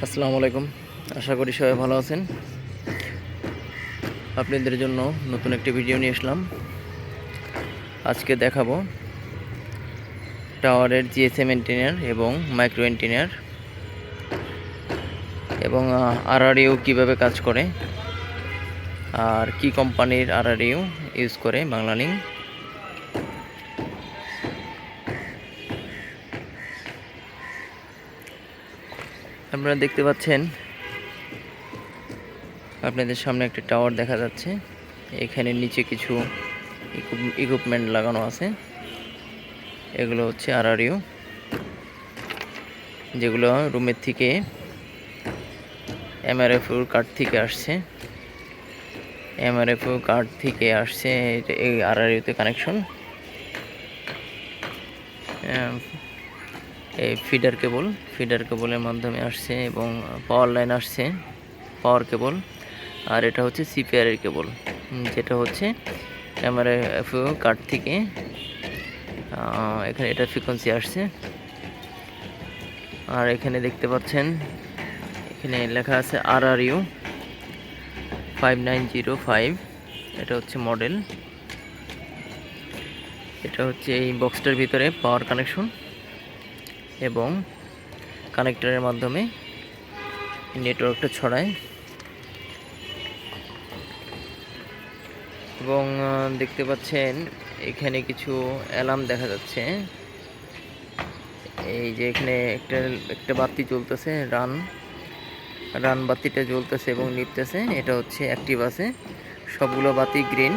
আসসালামু আলাইকুম। আশা করি সবাই ভালো আছেন। আপনাদের জন্য নতুন একটি ভিডিও নিয়ে আসলাম। আজকে দেখাবো টাওয়ারের জিএসএম অ্যান্টেনার এবং মাইক্রো অ্যান্টেনার এবং আরআরইউ কীভাবে কাজ করে আর কি কোম্পানির আরআরইউ ইউজ করে বাংলালিংক। আপনারা দেখতে পাচ্ছেন আপনাদের সামনে একটি টাওয়ার দেখা যাচ্ছে। এখানে নিচে কিছু ইকুইপমেন্ট লাগানো আছে। এগুলো হচ্ছে আরআরইউ, যেগুলো রুমের থেকে এমআরএফইউ কার্ড থেকে আসছে। এমআরএফইউ কার্ড থেকে আসছে এই আরআরইউতে কানেকশন। এই ফিডার কেবলের মাধ্যমে আসছে এবং পাওয়ার লাইন আসছে, পাওয়ার কেবল। আর এটা হচ্ছে সিপিআরের কেবল, যেটা হচ্ছে এমআরএফইউ কার্ড থেকে এখানে এটা ফ্রিকোয়েন্সি আসছে। আর এখানে দেখতে পাচ্ছেন এখানে লেখা আছে আরআরইউ 5905। এটা হচ্ছে মডেল। এটা হচ্ছে এই বক্সটার ভিতরে পাওয়ার কানেকশন এবং কানেক্টরের মাধ্যমে নেটওয়ার্কটা ছড়ায়। এবং দেখতে পাচ্ছেন এখানে কিছু অ্যালার্ম দেখা যাচ্ছে। এই যে এখানে একটা বাতি জ্বলতেছে, রান বাতিটা জ্বলতেছে এবং নিভতেছে। এটা হচ্ছে অ্যাক্টিভ আছে। সবগুলো বাতি গ্রিন,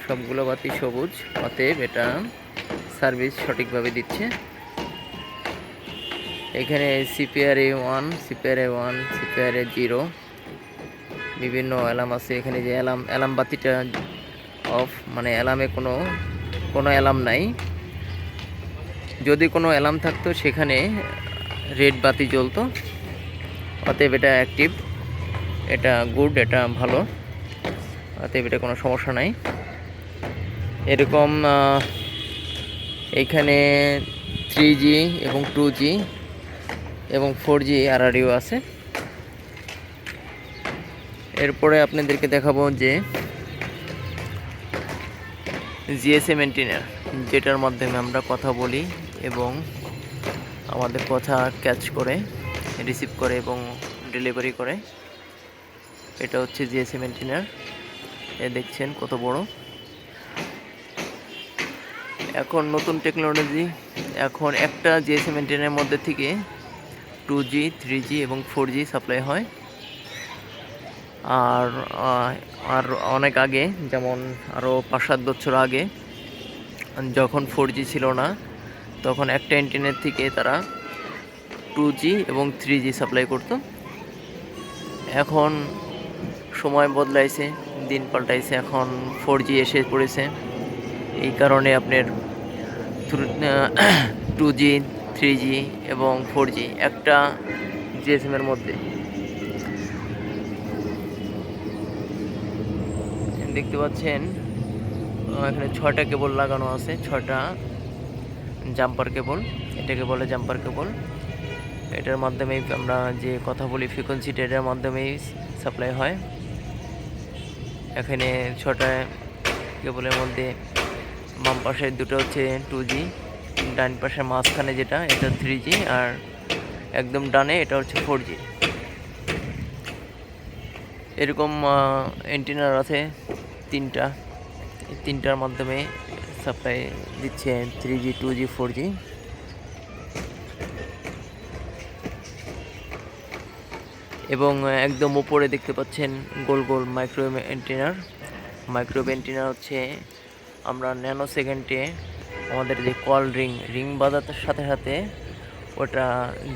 সবগুলো বাতি সবুজ, অতএব এটা সার্ভিস সঠিকভাবে দিচ্ছে। এখানে সিপিআরএ1, সিপিআরএ0 বিভিন্ন অ্যালার্ম আছে। এখানে যে অ্যালার্ম বাতিটা অফ, মানে অ্যালার্মে কোনো অ্যালার্ম নাই। যদি কোনো অ্যালার্ম থাকতো সেখানে রেড বাতি জ্বলতো, অতএব এটা অ্যাক্টিভ, এটা গুড, এটা ভালো, অতএব এটা কোনো সমস্যা নাই। এরকম এইখানে 3G এবং 2G এবং 4G আরআরইউ আছে। এরপরে আপনাদেরকে দেখাবো যে জিএসএম অ্যান্টেনা, যেটার মাধ্যমে আমরা কথা বলি এবং আমাদের কথা ক্যাচ করে, রিসিভ করে এবং ডেলিভারি করে। এটা হচ্ছে জিএসএম অ্যান্টেনার। এ দেখছেন কত বড়। এখন নতুন টেকনোলজি, এখন একটা জিএসএম অ্যান্টেনার মধ্যে থেকে 2G, 3G এবং 4G সাপ্লাই হয়। আর অনেক আগে, যেমন আরও 5-7 বছর আগে যখন 4G ছিল না, তখন একটা অ্যান্টেনার থেকে তারা 2G এবং 3G সাপ্লাই করত। এখন সময় বদলাইছে, দিন পাল্টাইছে, এখন 4G এসে পড়েছে। এই কারণে আপনার 2G, 3G এবং 4G একটা জিএসএমের মধ্যে। দেখতে পাচ্ছেন এখানে 6টা কেবল লাগানো আছে, 6টা জাম্পার কেবল। এটাকে বলে জাম্পার কেবল। এটার মাধ্যমেই আমরা যে কথা বলি ফ্রিকোয়েন্সিটা এটার মাধ্যমেই সাপ্লাই হয়। এখানে 6টা কেবলের মধ্যে বাম পাশে দুটো হচ্ছে 2G, ডান পাশে মাঝখানে যেটা এটা 3G, আর একদম ডানে এটা হচ্ছে 4G। এরকম অ্যান্টেনার আছে 3টা। এই 3টার মাধ্যমে সাপ্লাই দিচ্ছে 3G, 2G, 4G। এবং একদম উপরে দেখতে পাচ্ছেন গোল গোল মাইক্রোওয়েভ অ্যান্টেনার হচ্ছে আমরা ন্যানো সেকেন্ডে আমাদের যে কল রিং বাজানোর সাথে সাথে ওটা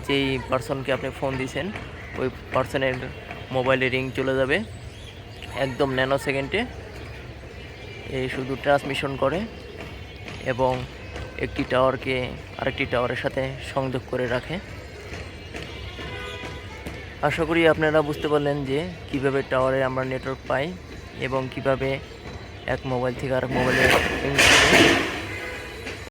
যেই পার্সনকে আপনি ফোন দিয়েছেন ওই পার্সনের মোবাইলে রিং চলে যাবে একদম ন্যানো সেকেন্ডে। এই শুধু ট্রান্সমিশন করে এবং একটি টাওয়ারকে আরেকটি টাওয়ারের সাথে সংযোগ করে রাখে। আশা করি আপনারা বুঝতে পারলেন যে কিভাবে টাওয়ারে আমরা নেটওয়ার্ক পাই এবং কিভাবে এক মোবাইল থেকে আরেক মোবাইলে